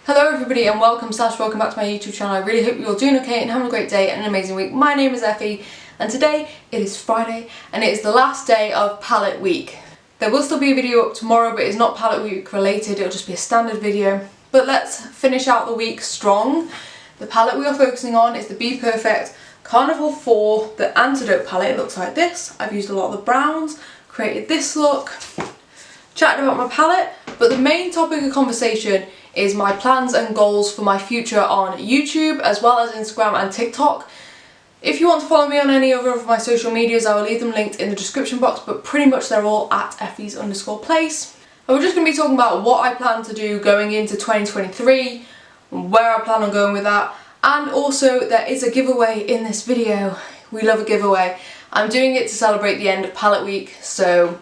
Hello everybody and welcome back to my YouTube channel. I really hope you're all doing okay and having a great day and an amazing week. My name is Effie and today it is Friday and it is the last day of palette week. There will still be a video up tomorrow, but it's not palette week related, it'll just be a standard video. But let's finish out the week strong. The palette we are focusing on is the BPERFECT Carnival IV, the Antidote palette. It looks like this. I've used a lot of the browns, created this look, chatted about my palette, but the main topic of conversation is my plans and goals for my future on YouTube as well as Instagram and TikTok. If you want to follow me on any other of my social medias, I will leave them linked in the description box, but pretty much they're all at Effys_place. And we're just going to be talking about what I plan to do going into 2023, where I plan on going with that, and also there is a giveaway in this video. We love a giveaway. I'm doing it to celebrate the end of palette week, so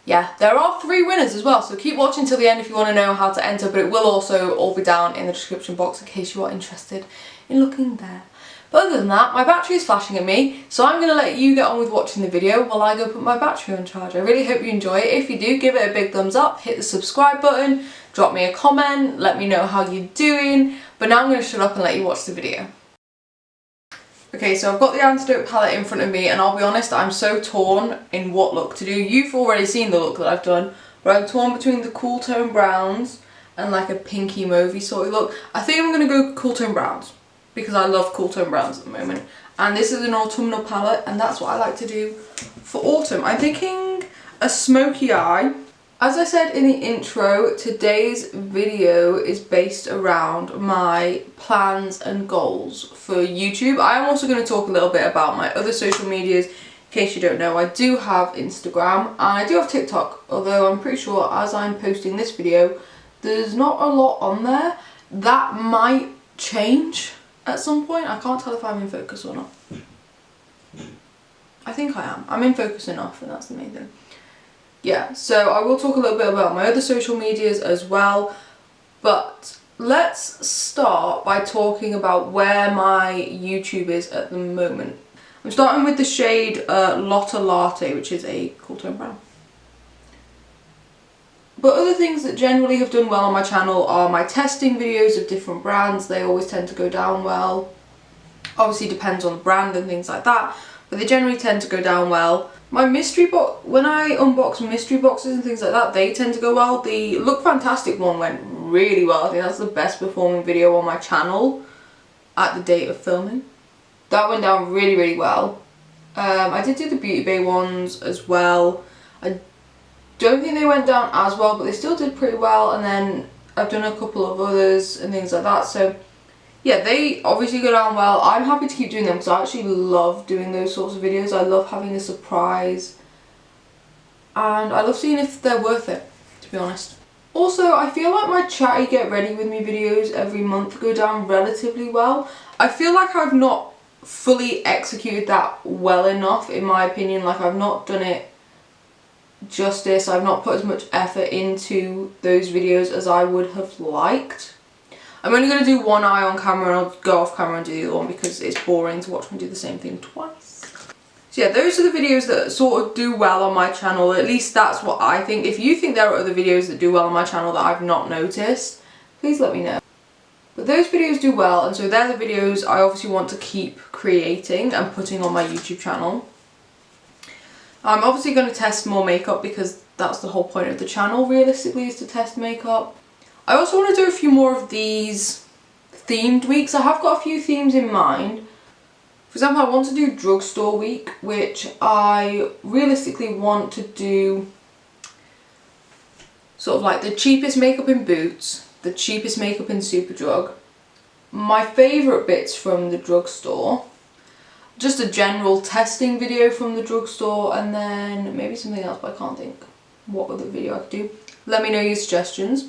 yeah, there are 3 winners as well, so keep watching till the end if you want to know how to enter, but it will also all be down in the description box in case you are interested in looking there. But other than that, my battery is flashing at me, so I'm going to let you get on with watching the video while I go put my battery on charge. I really hope you enjoy it. If you do, give it a big thumbs up, hit the subscribe button, drop me a comment, let me know how you're doing, but now I'm going to shut up and let you watch the video. Okay, so I've got the Antidote palette in front of me and I'll be honest, I'm so torn in what look to do. You've already seen the look that I've done, but I'm torn between the cool tone browns and like a pinky mauvey sort of look. I think I'm going to go cool tone browns because I love cool tone browns at the moment. And this is an autumnal palette and that's what I like to do for autumn. I'm thinking a smoky eye. As I said in the intro, today's video is based around my plans and goals for YouTube. I am also going to talk a little bit about my other social medias. In case you don't know, I do have Instagram and I do have TikTok, although I'm pretty sure as I'm posting this video, there's not a lot on there. That might change at some point. I can't tell if I'm in focus or not. I think I am. I'm in focus enough and that's the main thing. Yeah, so I will talk a little bit about my other social medias as well, but let's start by talking about where my YouTube is at the moment. I'm starting with the shade Lotta Latte, which is a cool tone brown. But other things that generally have done well on my channel are my testing videos of different brands. They always tend to go down well. Obviously depends on the brand and things like that, but they generally tend to go down well. My mystery box, when I unbox mystery boxes and things like that, they tend to go well. The Look Fantastic one went really well. I think that's the best performing video on my channel at the date of filming. That went down really, really well. I did do the Beautybay ones as well. I don't think they went down as well, but they still did pretty well. And then I've done a couple of others and things like that. So yeah, they obviously go down well. I'm happy to keep doing them because I actually love doing those sorts of videos. I love having a surprise and I love seeing if they're worth it, to be honest. Also, I feel like my chatty get ready with me videos every month go down relatively well. I feel like I've not fully executed that well enough, in my opinion. Like, I've not done it justice. I've not put as much effort into those videos as I would have liked. I'm only going to do one eye on camera and I'll go off camera and do the other one because it's boring to watch me do the same thing twice. So yeah, those are the videos that sort of do well on my channel. At least that's what I think. If you think there are other videos that do well on my channel that I've not noticed, please let me know. But those videos do well, and so they're the videos I obviously want to keep creating and putting on my YouTube channel. I'm obviously going to test more makeup because that's the whole point of the channel, realistically, is to test makeup. I also want to do a few more of these themed weeks. I have got a few themes in mind. For example, I want to do drugstore week, which I realistically want to do sort of like the cheapest makeup in Boots, the cheapest makeup in Superdrug, my favourite bits from the drugstore, just a general testing video from the drugstore, and then maybe something else, but I can't think what other video I could do. Let me know your suggestions.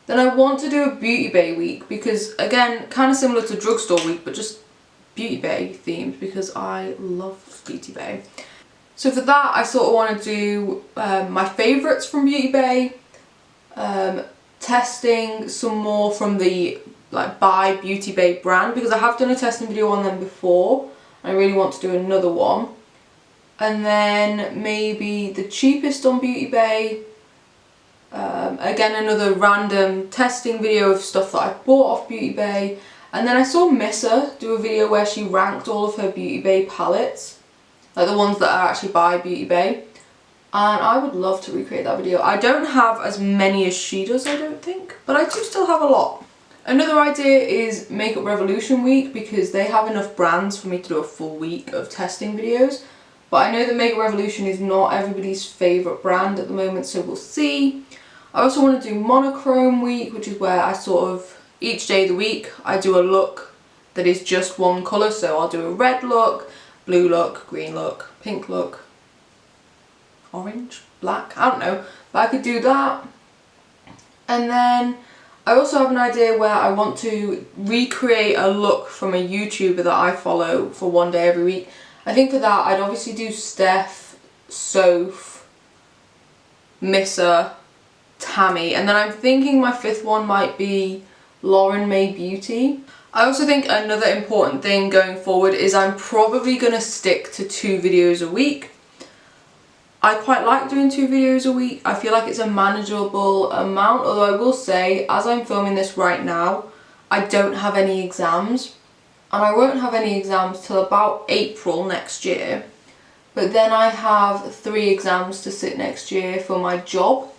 Then I want to do a Beautybay week because, again, kind of similar to drugstore week, but just Beautybay themed because I love Beautybay. So for that, I sort of want to do my favourites from Beautybay, testing some more from the by Beautybay brand because I have done a testing video on them before. I really want to do another one. And then maybe the cheapest on Beautybay, Again, another random testing video of stuff that I bought off Beautybay. And then I saw Missa do a video where she ranked all of her Beautybay palettes, like the ones that are actually by Beautybay. And I would love to recreate that video. I don't have as many as she does, I don't think, but I do still have a lot. Another idea is Makeup Revolution week, because they have enough brands for me to do a full week of testing videos. But I know that Makeup Revolution is not everybody's favourite brand at the moment, so we'll see. I also want to do Monochrome week, which is where I sort of, each day of the week, I do a look that is just one colour. So I'll do a red look, blue look, green look, pink look, orange, black, I don't know. But I could do that. And then I also have an idea where I want to recreate a look from a YouTuber that I follow for one day every week. I think for that I'd obviously do Steph, Soph, Missa, Tammy, and then I'm thinking my fifth one might be Lauren May Beauty. I also think another important thing going forward is I'm probably going to stick to 2 videos a week. I quite like doing 2 videos a week. I feel like it's a manageable amount, although I will say, as I'm filming this right now, I don't have any exams. And I won't have any exams till about April next year. But then I have 3 exams to sit next year for my job.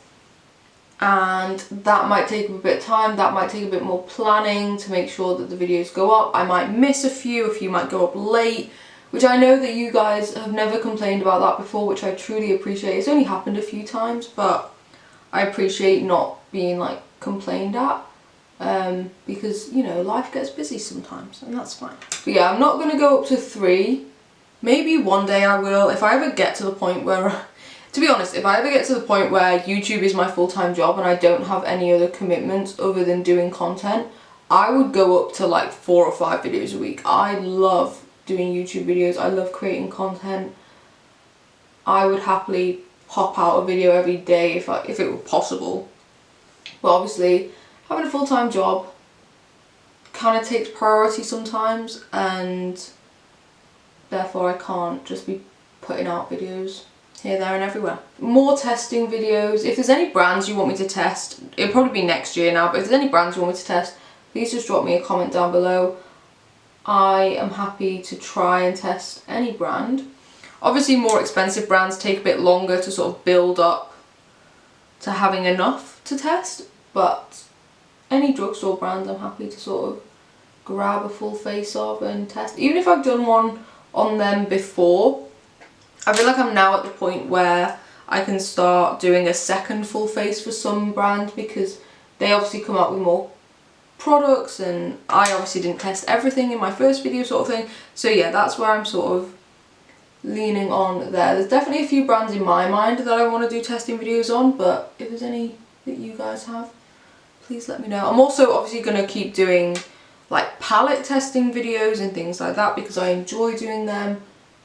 And that might take a bit of time, that might take a bit more planning to make sure that the videos go up. I might miss a few might go up late, which I know that you guys have never complained about that before, which I truly appreciate. It's only happened a few times, but I appreciate not being like complained at, because, you know, life gets busy sometimes and that's fine. But yeah, I'm not going to go up to 3. Maybe one day I will, if I ever get to the point where, to be honest, if I ever get to the point where YouTube is my full-time job and I don't have any other commitments other than doing content, I would go up to like 4 or 5 videos a week. I love doing YouTube videos, I love creating content. I would happily pop out a video every day if it were possible. But obviously, having a full-time job kind of takes priority sometimes, and therefore I can't just be putting out videos here, there and everywhere. More testing videos. If there's any brands you want me to test, it'll probably be next year now, but if there's any brands you want me to test, please just drop me a comment down below. I am happy to try and test any brand. Obviously more expensive brands take a bit longer to sort of build up to having enough to test, but any drugstore brands I'm happy to sort of grab a full face of and test. Even if I've done one on them before, I feel like I'm now at the point where I can start doing a second full face for some brands, because they obviously come out with more products and I obviously didn't test everything in my first video sort of thing. So yeah, that's where I'm sort of leaning on there. There's definitely a few brands in my mind that I want to do testing videos on, but if there's any that you guys have, please let me know. I'm also obviously going to keep doing like palette testing videos and things like that because I enjoy doing them.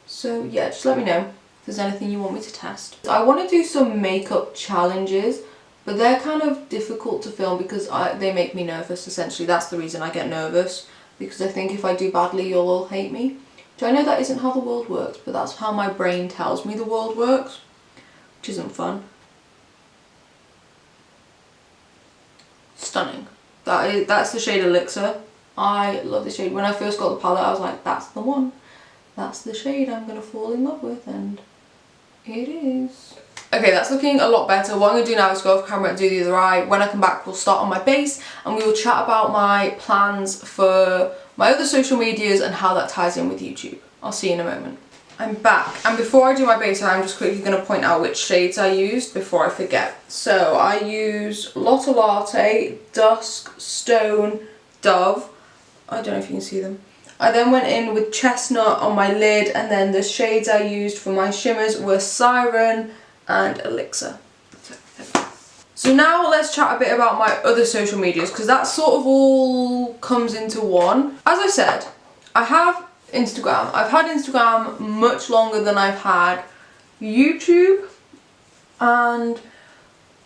So yeah, just let me know if there's anything you want me to test. I want to do some makeup challenges, but they're kind of difficult to film because they make me nervous, essentially. That's the reason I get nervous, because I think if I do badly you'll all hate me. Which I know that isn't how the world works, but that's how my brain tells me the world works, which isn't fun. Stunning. That's the shade Elixir. I love this shade. When I first got the palette I was like, that's the one. That's the shade I'm going to fall in love with, and it is. Okay, that's looking a lot better. What I'm going to do now is go off camera and do the other eye. When I come back we'll start on my base and we will chat about my plans for my other social medias and how that ties in with YouTube. I'll see you in a moment. I'm back, and before I do my base I'm just quickly going to point out which shades I used before I forget. So I used Lotte Latte, Dusk, Stone, Dove. I don't know if you can see them. I then went in with Chestnut on my lid, and then the shades I used for my shimmers were Siren and Elixir. So now let's chat a bit about my other social medias, because that sort of all comes into one. As I said, I have Instagram. I've had Instagram much longer than I've had YouTube, and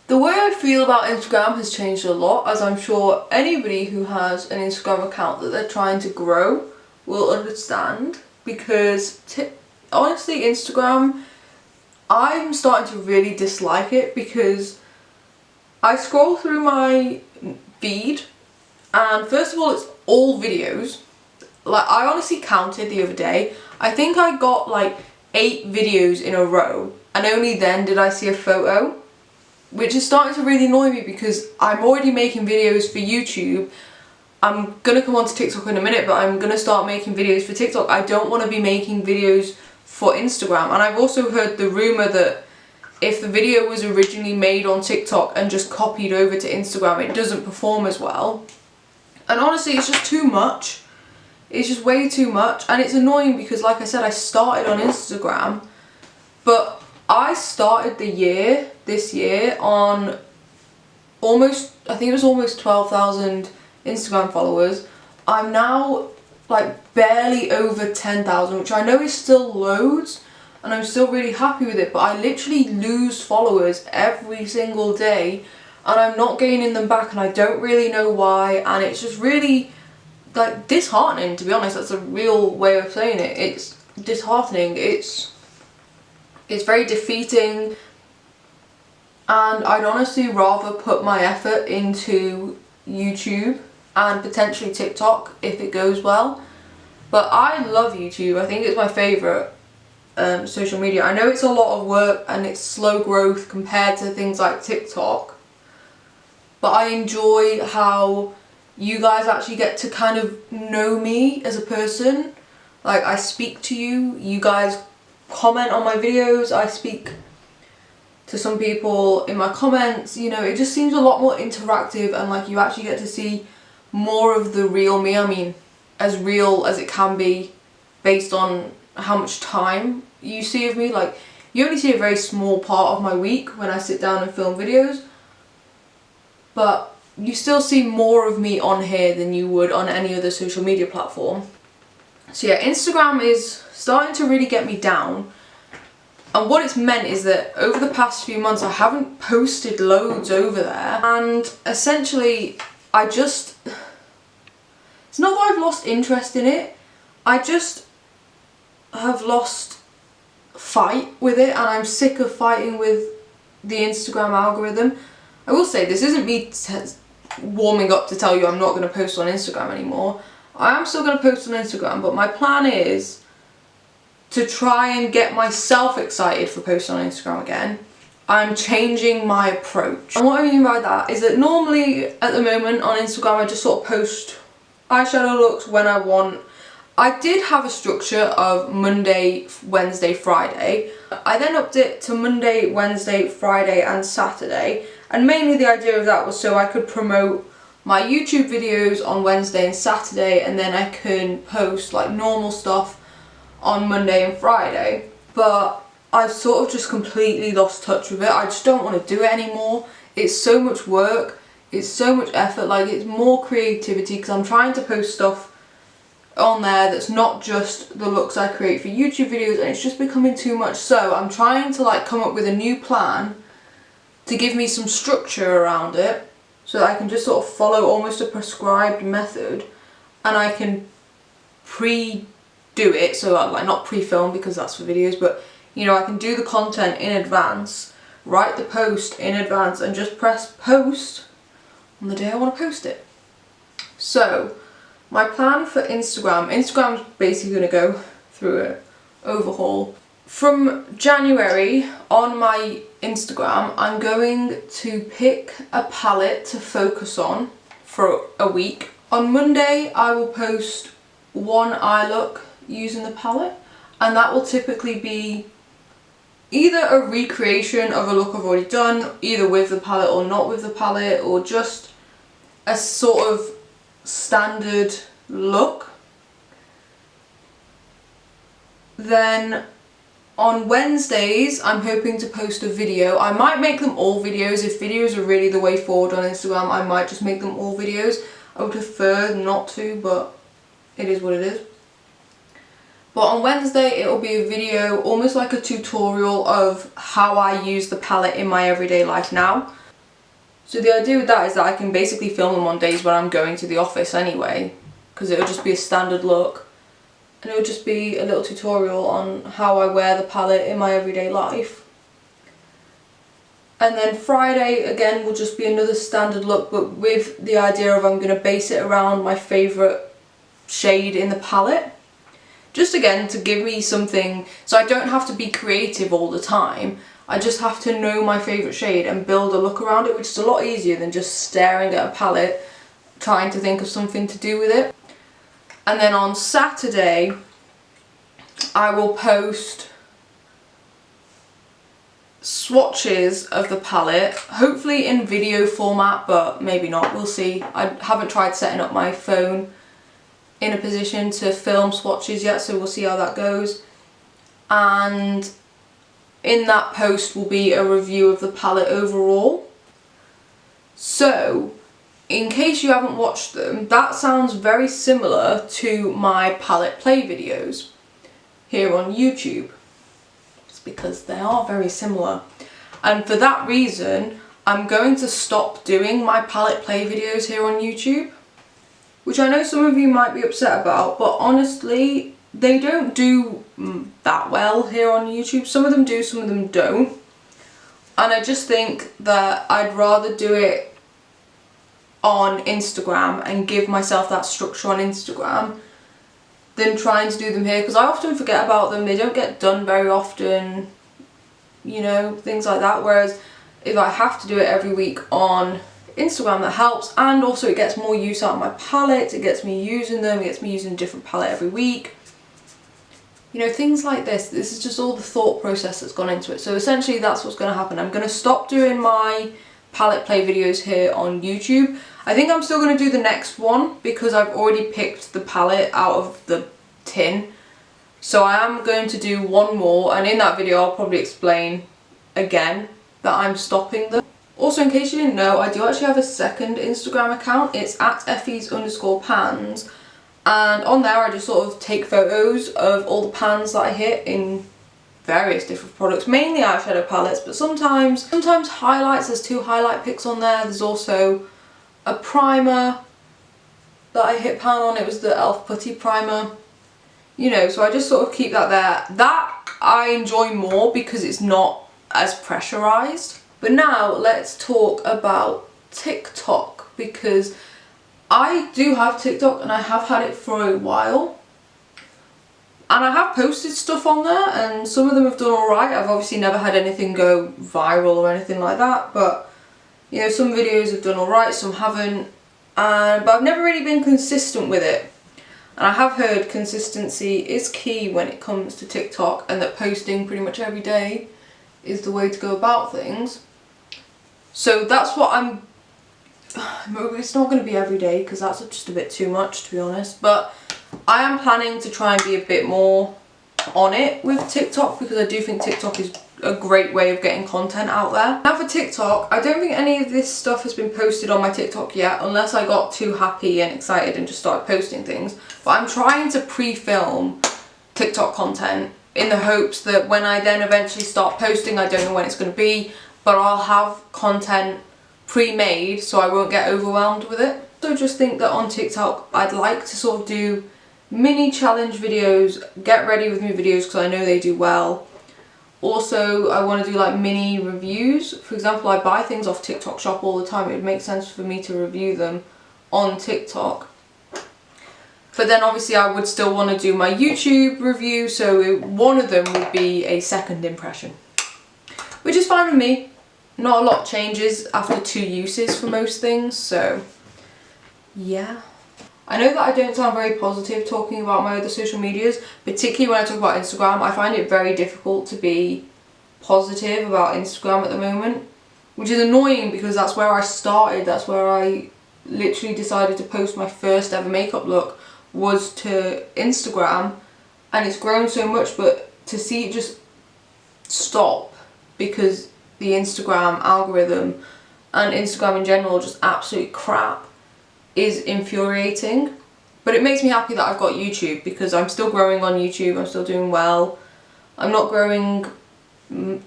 the way I feel about Instagram has changed a lot, as I'm sure anybody who has an Instagram account that they're trying to grow will understand, because honestly Instagram, I'm starting to really dislike it because I scroll through my feed and first of all it's all videos. Like, I honestly counted the other day. I think I got like 8 videos in a row and only then did I see a photo, which is starting to really annoy me because I'm already making videos for YouTube. I'm gonna come on to TikTok in a minute, but I'm gonna start making videos for TikTok. I don't want to be making videos for Instagram. And I've also heard the rumour that if the video was originally made on TikTok and just copied over to Instagram, it doesn't perform as well. And honestly, it's just too much. It's just way too much, and it's annoying because, like I said, I started on Instagram, but I started this year on I think it was almost 12,000 Instagram followers. I'm now like barely over 10,000, which I know is still loads, and I'm still really happy with it, but I literally lose followers every single day, and I'm not gaining them back, and I don't really know why, and it's just really like disheartening, to be honest. That's a real way of saying it. It's disheartening. It's very defeating, and I'd honestly rather put my effort into YouTube and potentially TikTok if it goes well. But I love YouTube. I think it's my favourite social media. I know it's a lot of work and it's slow growth compared to things like TikTok, but I enjoy how you guys actually get to kind of know me as a person. Like, I speak to you, you guys comment on my videos, I speak to some people in my comments, you know, it just seems a lot more interactive, and like you actually get to see more of the real me. I mean, as real as it can be based on how much time you see of me. Like, you only see a very small part of my week when I sit down and film videos, but you still see more of me on here than you would on any other social media platform. So yeah, Instagram is starting to really get me down. And what it's meant is that over the past few months I haven't posted loads over there. And essentially it's not that I've lost interest in it, I just have lost fight with it, and I'm sick of fighting with the Instagram algorithm. I will say, this isn't me warming up to tell you I'm not going to post on Instagram anymore. I am still going to post on Instagram, but my plan is to try and get myself excited for posting on Instagram again. I'm changing my approach. And what I mean by that is that normally at the moment on Instagram I just sort of post eyeshadow looks when I want. I did have a structure of Monday, Wednesday, Friday. I then upped it to Monday, Wednesday, Friday and Saturday. And mainly the idea of that was so I could promote my YouTube videos on Wednesday and Saturday, and then I can post like normal stuff on Monday and Friday. But I've sort of just completely lost touch with it. I just don't want to do it anymore. It's so much work, it's so much effort, like it's more creativity, because I'm trying to post stuff on there that's not just the looks I create for YouTube videos, and it's just becoming too much. So I'm trying to like come up with a new plan to give me some structure around it, so that I can just sort of follow almost a prescribed method, and I can pre-do it, so like not pre-film because that's for videos, but you know, I can do the content in advance, write the post in advance, and just press post on the day I want to post it. So my plan for Instagram's basically going to go through an overhaul. From January on my Instagram, I'm going to pick a palette to focus on for a week. On Monday, I will post one eye look using the palette, and that will typically be either a recreation of a look I've already done, either with the palette or not with the palette, or just a sort of standard look. Then on Wednesdays, I'm hoping to post a video. I might make them all videos. If videos are really the way forward on Instagram, I might just make them all videos. I would prefer not to, but it is what it is. But on Wednesday, it will be a video, almost like a tutorial of how I use the palette in my everyday life now. So the idea with that is that I can basically film them on days when I'm going to the office anyway, because it'll just be a standard look. And it'll just be a little tutorial on how I wear the palette in my everyday life. And then Friday, again, will just be another standard look, but with the idea of I'm going to base it around my favourite shade in the palette. Just again, to give me something, so I don't have to be creative all the time. I just have to know my favourite shade and build a look around it, which is a lot easier than just staring at a palette, trying to think of something to do with it. And then on Saturday, I will post swatches of the palette, hopefully in video format, but maybe not, we'll see. I haven't tried setting up my phone in a position to film swatches yet, so we'll see how that goes. And in that post will be a review of the palette overall. So, in case you haven't watched them, that sounds very similar to my palette play videos here on YouTube. It's because they are very similar. And for that reason, I'm going to stop doing my palette play videos here on YouTube, which I know some of you might be upset about, but honestly, they don't do that well here on YouTube. Some of them do, some of them don't. And I just think that I'd rather do it on Instagram and give myself that structure on Instagram than trying to do them here, because I often forget about them. They don't get done very often, you know, things like that. Whereas if I have to do it every week on Instagram, that helps, and also it gets more use out of my palettes, it gets me using them, it gets me using a different palette every week. You know, things like this. This is just all the thought process that's gone into it. So essentially that's what's going to happen. I'm going to stop doing my palette play videos here on YouTube. I think I'm still going to do the next one because I've already picked the palette out of the tin. So I am going to do one more, and in that video I'll probably explain again that I'm stopping them. Also, in case you didn't know, I do actually have a second Instagram account. It's at Effys_pans. And on there I just sort of take photos of all the pans that I hit in various different products, mainly eyeshadow palettes, but sometimes highlights. There's 2 highlight picks on there. There's also a primer that I hit pan on. It was the e.l.f. Putty primer. You know, so I just sort of keep that there. That I enjoy more because it's not as pressurized. But now let's talk about TikTok, because I do have TikTok and I have had it for a while. And I have posted stuff on there and some of them have done alright. I've obviously never had anything go viral or anything like that, but you know, some videos have done alright, some haven't. But I've never really been consistent with it. And I have heard consistency is key when it comes to TikTok, and that posting pretty much every day is the way to go about things. So that's what I'm... It's not going to be every day because that's just a bit too much, to be honest. But I am planning to try and be a bit more on it with TikTok, because I do think TikTok is a great way of getting content out there. Now for TikTok, I don't think any of this stuff has been posted on my TikTok yet, unless I got too happy and excited and just started posting things. But I'm trying to pre-film TikTok content in the hopes that when I then eventually start posting, I don't know when it's going to be, but I'll have content pre-made so I won't get overwhelmed with it. So just think that on TikTok I'd like to sort of do mini challenge videos, get ready with me videos, because I know they do well. Also, I want to do like mini reviews. For example, I buy things off TikTok shop all the time. It would make sense for me to review them on TikTok. But then obviously I would still want to do my YouTube review, so one of them would be a second impression, which is fine with me. Not a lot changes after 2 uses for most things, so yeah. I know that I don't sound very positive talking about my other social medias, particularly when I talk about Instagram. I find it very difficult to be positive about Instagram at the moment, which is annoying because that's where I started. That's where I literally decided to post my first ever makeup look, was to Instagram, and it's grown so much, but to see it just stop because the Instagram algorithm and Instagram in general just absolutely crap is infuriating. But it makes me happy that I've got YouTube, because I'm still growing on YouTube, I'm still doing well. I'm not growing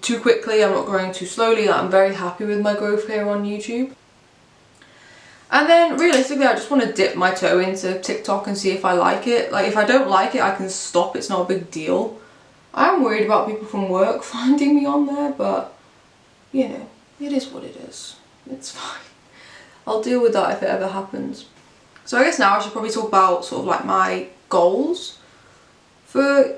too quickly, I'm not growing too slowly. I'm very happy with my growth here on YouTube. And then realistically I just want to dip my toe into TikTok and see if I like it. Like, if I don't like it I can stop, it's not a big deal. I am worried about people from work finding me on there, but you know, it is what it is. It's fine. I'll deal with that if it ever happens. So I guess now I should probably talk about sort of like my goals for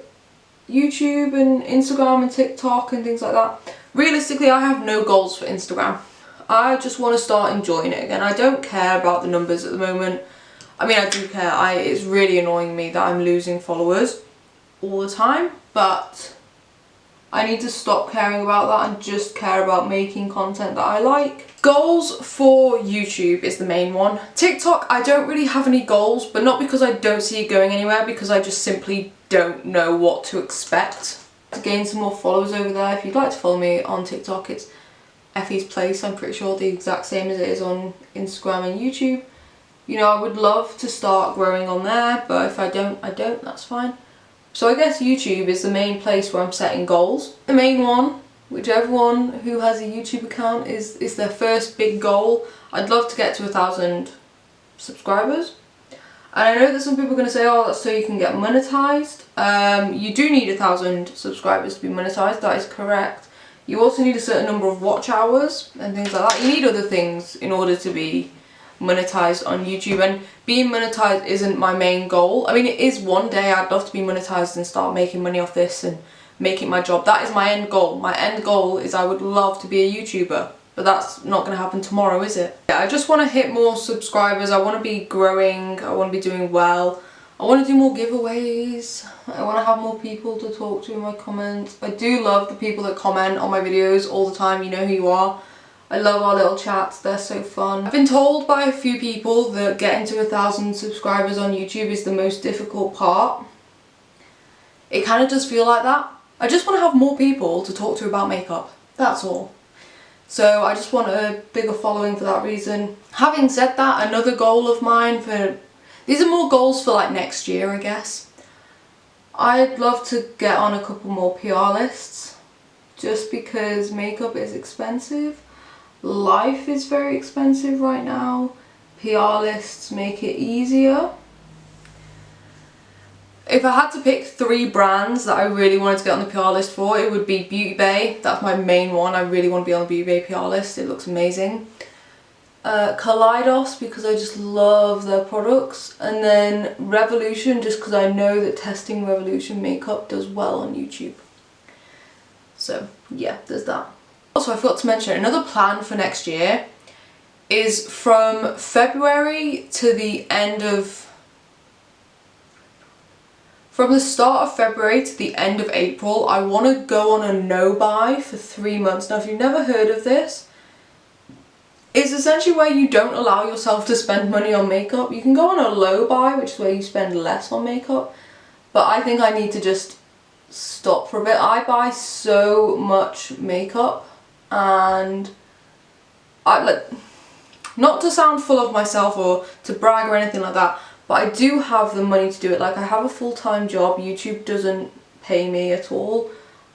YouTube and Instagram and TikTok and things like that. Realistically, I have no goals for Instagram. I just want to start enjoying it again. I don't care about the numbers at the moment. I mean, I do care. It's really annoying me that I'm losing followers all the time, but I need to stop caring about that and just care about making content that I like. Goals for YouTube is the main one. TikTok, I don't really have any goals, but not because I don't see it going anywhere, because I just simply don't know what to expect. To gain some more followers over there, if you'd like to follow me on TikTok, it's Effys Place. I'm pretty sure the exact same as it is on Instagram and YouTube. You know, I would love to start growing on there, but if I don't, that's fine. So I guess YouTube is the main place where I'm setting goals. The main one, which everyone who has a YouTube account is their first big goal. I'd love to get to 1,000 subscribers. And I know that some people are going to say, oh, that's so you can get monetized. You do need 1,000 subscribers to be monetized, that is correct. You also need a certain number of watch hours and things like that. You need other things in order to be monetized on YouTube, and being monetized isn't my main goal. I mean, it is one day. I'd love to be monetized and start making money off this and make it my job. That is my end goal. My end goal is I would love to be a YouTuber, but that's not going to happen tomorrow, is it? Yeah, I just want to hit more subscribers. I want to be growing. I want to be doing well. I want to do more giveaways. I want to have more people to talk to in my comments. I do love the people that comment on my videos all the time. You know who you are. I love our little chats, they're so fun. I've been told by a few people that getting to 1,000 subscribers on YouTube is the most difficult part. It kind of does feel like that. I just want to have more people to talk to about makeup, that's all. So I just want a bigger following for that reason. Having said that, another goal of mine these are more goals for like next year, I guess. I'd love to get on a couple more PR lists, just because makeup is expensive. Life is very expensive right now. PR lists make it easier. If I had to pick 3 brands that I really wanted to get on the PR list for, it would be Beautybay. That's my main one. I really want to be on the Beautybay PR list. It looks amazing. Kaleidos, because I just love their products. And then Revolution, just because I know that testing Revolution makeup does well on YouTube. So yeah, there's that. Also, I forgot to mention, another plan for next year is from February to the end of... From the start of February to the end of April, I want to go on a no-buy for 3 months. Now, if you've never heard of this, it's essentially where you don't allow yourself to spend money on makeup. You can go on a low buy, which is where you spend less on makeup, but I think I need to just stop for a bit. I buy so much makeup, and not to sound full of myself or to brag or anything like that, but I do have the money to do it. Like, I have a full-time job. YouTube doesn't pay me at all,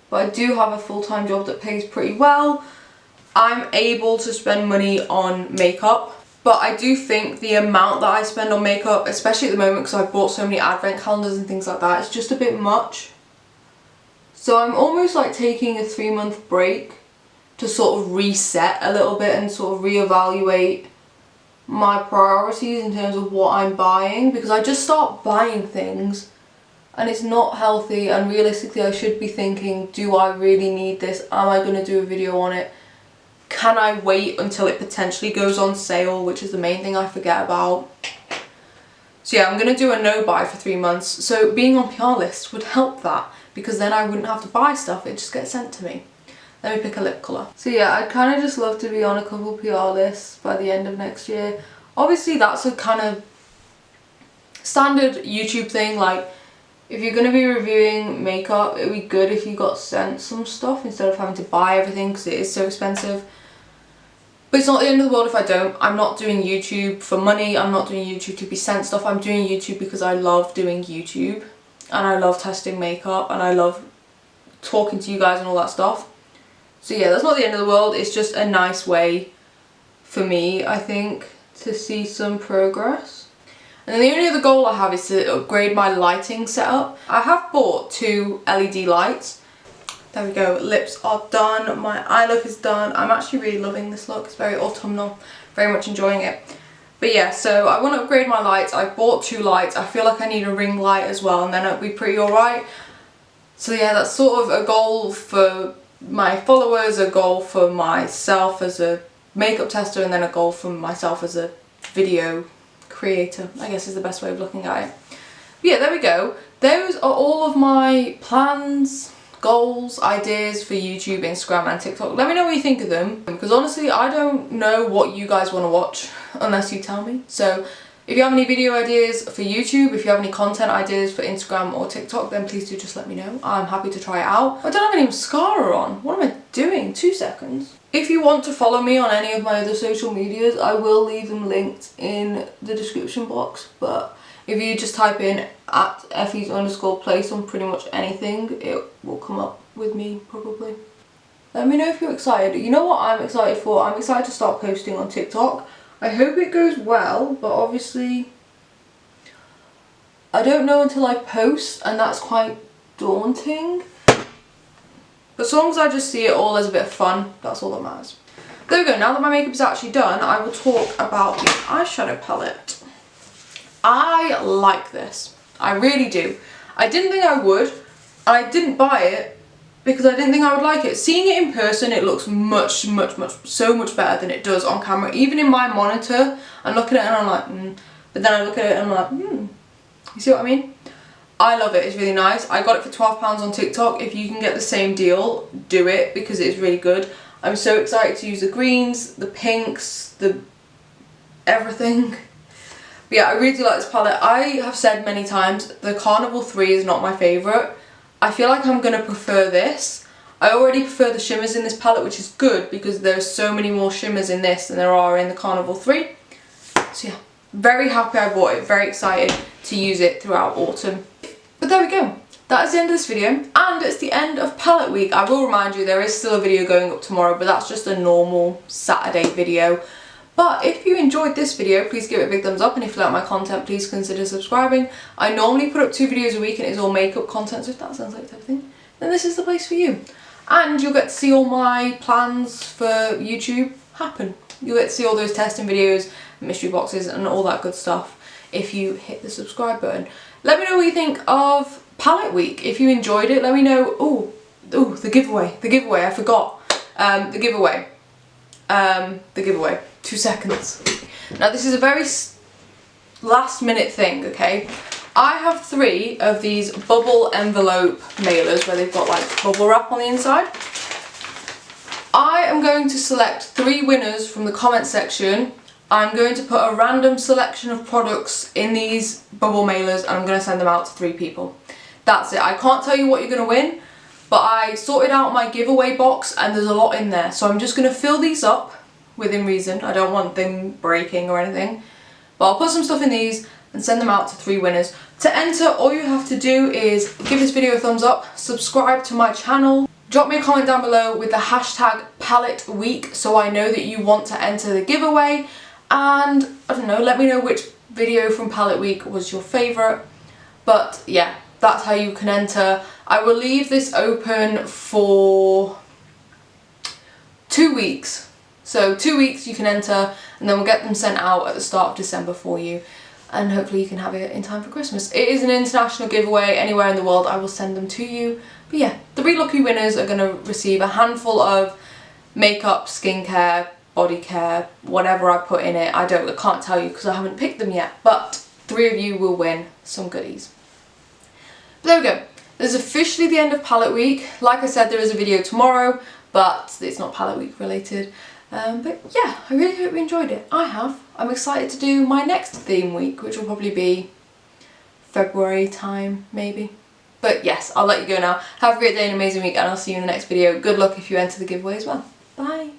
but I do have a full-time job that pays pretty well. I'm able to spend money on makeup, but I do think the amount that I spend on makeup, especially at the moment because I've bought so many advent calendars and things like that, it's just a bit much. So I'm almost like taking a 3-month break to sort of reset a little bit and sort of reevaluate my priorities in terms of what I'm buying, because I just start buying things and it's not healthy, and realistically I should be thinking, do I really need this? Am I going to do a video on it? Can I wait until it potentially goes on sale, which is the main thing I forget about. So yeah, I'm going to do a no buy for 3 months. So being on PR lists would help that, because then I wouldn't have to buy stuff, it just gets sent to me. Let me pick a lip colour. So yeah, I'd kind of just love to be on a couple PR lists by the end of next year. Obviously that's a kind of standard YouTube thing, like if you're going to be reviewing makeup, it would be good if you got sent some stuff instead of having to buy everything because it is so expensive. But it's not the end of the world if I don't. I'm not doing YouTube for money, I'm not doing YouTube to be sent stuff, I'm doing YouTube because I love doing YouTube and I love testing makeup and I love talking to you guys and all that stuff. So yeah, that's not the end of the world, it's just a nice way for me, I think, to see some progress. And then the only other goal I have is to upgrade my lighting setup. I have bought 2 LED lights. There we go, lips are done, my eye look is done. I'm actually really loving this look, it's very autumnal, very much enjoying it. But yeah, so I want to upgrade my lights. I bought 2 lights. I feel like I need a ring light as well, and then it'll be pretty alright. So yeah, that's sort of a goal for my followers, a goal for myself as a makeup tester, and then a goal for myself as a video creator, I guess is the best way of looking at it. But yeah, there we go. Those are all of my plans, goals, ideas for YouTube, Instagram and TikTok. Let me know what you think of them, because honestly I don't know what you guys want to watch unless you tell me. So if you have any video ideas for YouTube, if you have any content ideas for Instagram or TikTok, then please do just let me know. I'm happy to try it out. I don't have any mascara on. What am I doing? 2 seconds. If you want to follow me on any of my other social medias, I will leave them linked in the description box, but if you just type in @Effys_place on pretty much anything, it will come up with me probably. Let me know if you're excited. You know what I'm excited for? I'm excited to start posting on TikTok. I hope it goes well, but obviously I don't know until I post, and that's quite daunting. But as long as I just see it all as a bit of fun, that's all that matters. There we go, now that my makeup is actually done, I will talk about the eyeshadow palette. I like this. I really do. I didn't think I would, and I didn't buy it because I didn't think I would like it. Seeing it in person, it looks so much better than it does on camera. Even in my monitor, I'm looking at it and I'm like, but then I look at it and I'm like, You see what I mean? I love it, it's really nice. I got it for £12 on TikTok. If you can get the same deal, do it because it's really good. I'm so excited to use the greens, the pinks, the everything. But yeah, I really do like this palette. I have said many times, the Carnival 3 is not my favourite. I feel like I'm going to prefer this. I already prefer the shimmers in this palette, which is good because there's so many more shimmers in this than there are in the Carnival 3. So yeah, very happy I bought it, very excited to use it throughout autumn. But there we go. That is the end of this video, and it's the end of palette week. I will remind you there is still a video going up tomorrow, but that's just a normal Saturday video. But if you enjoyed this video, please give it a big thumbs up, and if you like my content, please consider subscribing. I normally put up 2 videos a week and it's all makeup content, so if that sounds like the type of thing, then this is the place for you. And you'll get to see all my plans for YouTube happen. You'll get to see all those testing videos, mystery boxes and all that good stuff if you hit the subscribe button. Let me know what you think of palette week. If you enjoyed it, let me know. Oh, the giveaway, I forgot. The giveaway. 2 seconds. Now this is a very last minute thing, okay? I have 3 of these bubble envelope mailers where they've got like bubble wrap on the inside. I am going to select 3 winners from the comment section. I'm going to put a random selection of products in these bubble mailers and I'm going to send them out to 3 people. That's it. I can't tell you what you're going to win, but I sorted out my giveaway box and there's a lot in there. So I'm just going to fill these up within reason. I don't want them breaking or anything. But I'll put some stuff in these and send them out to 3 winners. To enter, all you have to do is give this video a thumbs up, subscribe to my channel, drop me a comment down below with the hashtag palette week so I know that you want to enter the giveaway, and I don't know, let me know which video from palette week was your favourite. But yeah, that's how you can enter. I will leave this open for 2 weeks. So 2 weeks you can enter, and then we'll get them sent out at the start of December for you, and hopefully you can have it in time for Christmas. It is an international giveaway. Anywhere in the world I will send them to you. But yeah, 3 lucky winners are going to receive a handful of makeup, skincare, body care, whatever I put in it. I can't tell you because I haven't picked them yet, but 3 of you will win some goodies. But there we go. This is officially the end of palette week. Like I said, there is a video tomorrow, but it's not palette week related. But yeah, I really hope you enjoyed it. I have. I'm excited to do my next theme week, which will probably be February time, maybe. But yes, I'll let you go now. Have a great day and amazing week, and I'll see you in the next video. Good luck if you enter the giveaway as well. Bye.